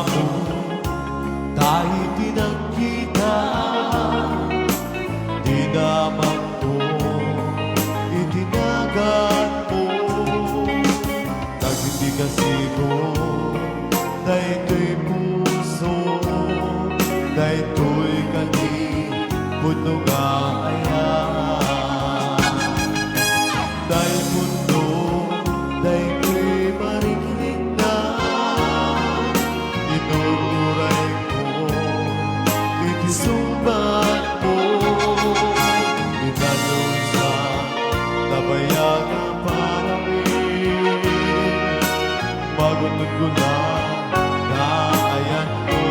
mo, tayo pinagkita. Di naman ko itinagan mo. Nagindi kasi ko, dahito'y puso, dahito'y kani, puno nga aya. Dahil mundo, dahito'y marikinig na, inunuray ko, itisumbat mo. Inalong sa nabayagan para rin, magunod ko lang na ayan ko.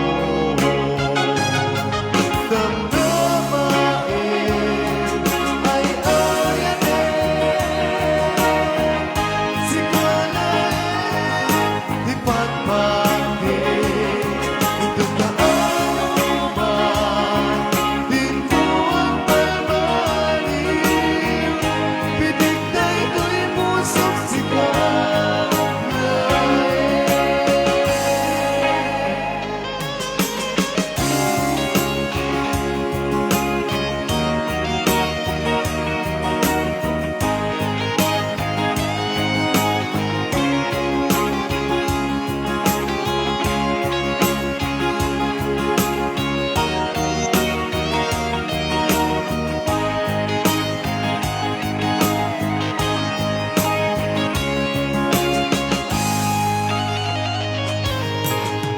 Damdamain ay ayanin, sigalain, ipagpagin. Ito daan mo man, dito ang palmanin. Pinig na ito'y pusong sigalain.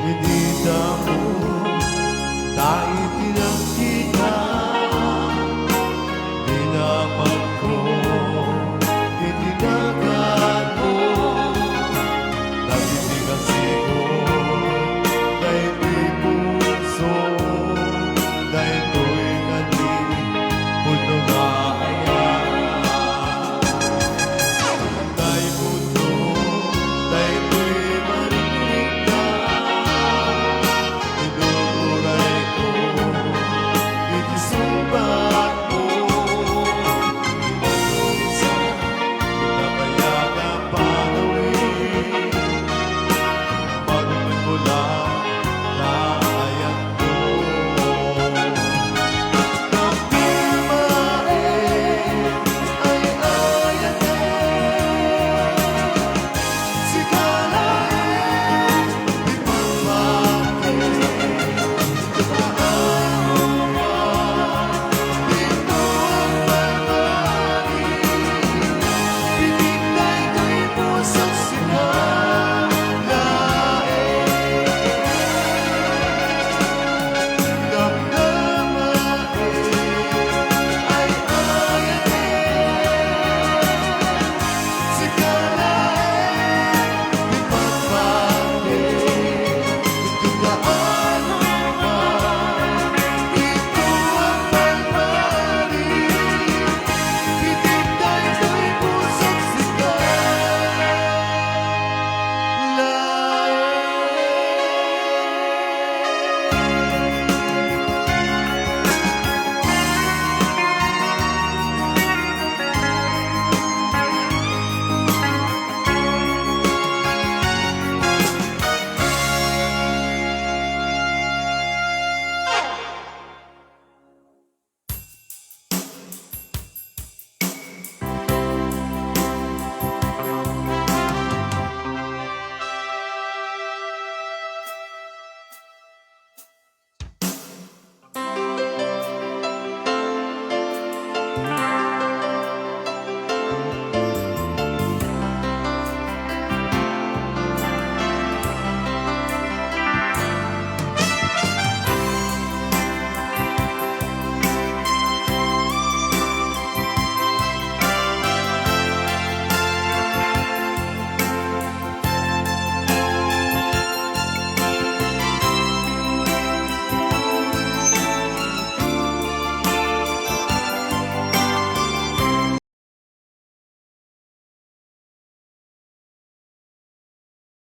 Hindi mo